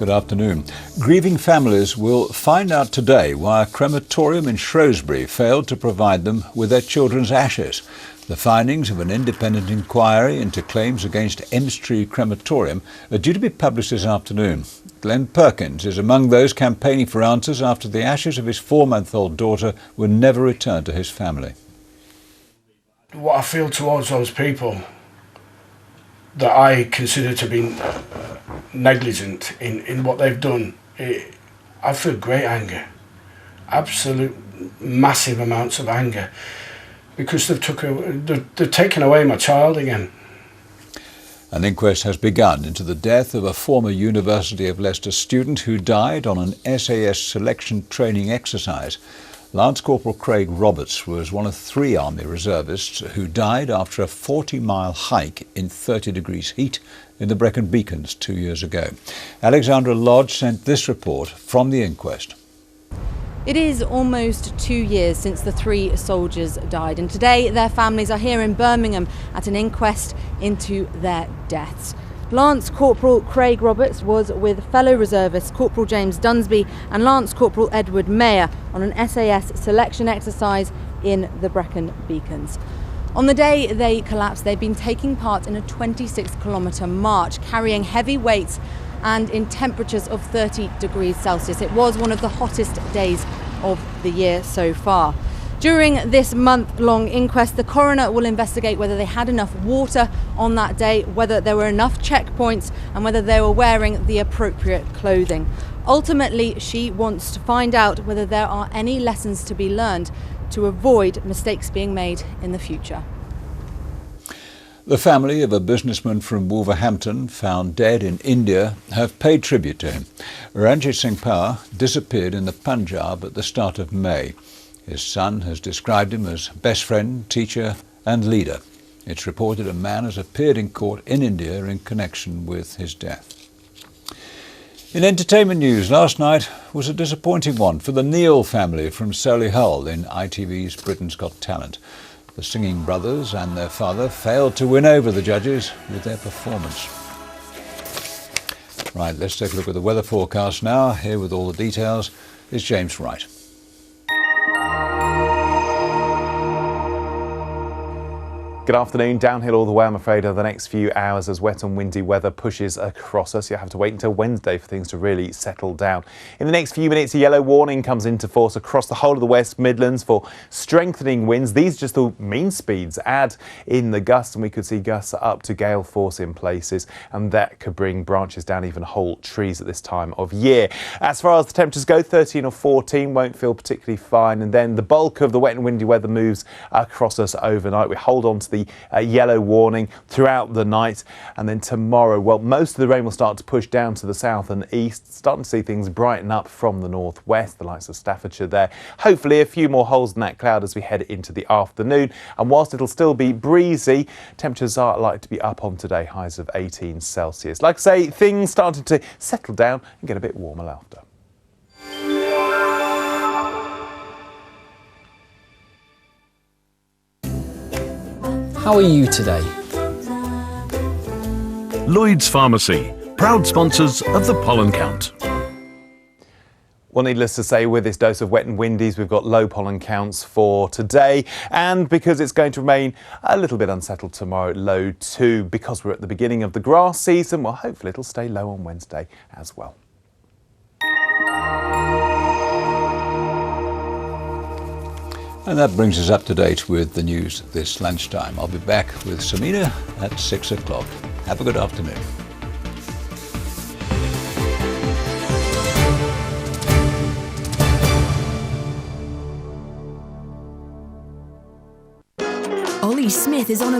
Good afternoon. Grieving families will find out today why a crematorium in Shrewsbury failed to provide them with their children's ashes. The findings of an independent inquiry into claims against Elmstree Crematorium are due to be published this afternoon. Glenn Perkins is among those campaigning for answers after the ashes of his 4-month-old daughter were never returned to his family. What I feel towards those people that I consider to be negligent in what they've done, I feel great anger, absolute massive amounts of anger, because they've taken away my child again. An inquest has begun into the death of a former University of Leicester student who died on an SAS selection training exercise. Lance Corporal Craig Roberts was one of 3 Army reservists who died after a 40-mile hike in 30 degrees heat in the Brecon Beacons 2 years ago. Alexandra Lodge sent this report from the inquest. It is almost 2 years since the 3 soldiers died, and today their families are here in Birmingham at an inquest into their deaths. Lance Corporal Craig Roberts was with fellow reservists Corporal James Dunsby and Lance Corporal Edward Mayer on an SAS selection exercise in the Brecon Beacons. On the day they collapsed, they'd been taking part in a 26-kilometre march, carrying heavy weights and in temperatures of 30 degrees Celsius. It was one of the hottest days of the year so far. During this month-long inquest, the coroner will investigate whether they had enough water on that day, whether there were enough checkpoints, and whether they were wearing the appropriate clothing. Ultimately, she wants to find out whether there are any lessons to be learned to avoid mistakes being made in the future. The family of a businessman from Wolverhampton found dead in India have paid tribute to him. Ranjit Singh Power disappeared in the Punjab at the start of May. His son has described him as best friend, teacher and leader. It's reported a man has appeared in court in India in connection with his death. In entertainment news, last night was a disappointing one for the Neil family from Solihull in ITV's Britain's Got Talent. The singing brothers and their father failed to win over the judges with their performance. Right, let's take a look at the weather forecast now. Here with all the details is James Wright. Good afternoon. Downhill all the way, I'm afraid, over the next few hours as wet and windy weather pushes across us. You have to wait until Wednesday for things to really settle down. In the next few minutes, a yellow warning comes into force across the whole of the West Midlands for strengthening winds. These are just the mean speeds. Add in the gusts and we could see gusts up to gale force in places, and that could bring branches down, even whole trees at this time of year. As far as the temperatures go, 13 or 14 won't feel particularly fine, and then the bulk of the wet and windy weather moves across us overnight. We hold on to the yellow warning throughout the night, and then tomorrow, well, most of the rain will start to push down to the south and east, starting to see things brighten up from the northwest, the likes of Staffordshire there. Hopefully a few more holes in that cloud as we head into the afternoon, and whilst it'll still be breezy, temperatures are likely to be up on today, highs of 18 Celsius. Like I say, things starting to settle down and get a bit warmer after. How are you today? Lloyds Pharmacy, proud sponsors of the Pollen Count. Well, needless to say, with this dose of wet and windies, we've got low pollen counts for today. And because it's going to remain a little bit unsettled tomorrow, low 2. Because we're at the beginning of the grass season, well, hopefully it'll stay low on Wednesday as well. And that brings us up to date with the news this lunchtime. I'll be back with Samina at 6 o'clock. Have a good afternoon. Ollie Smith is on a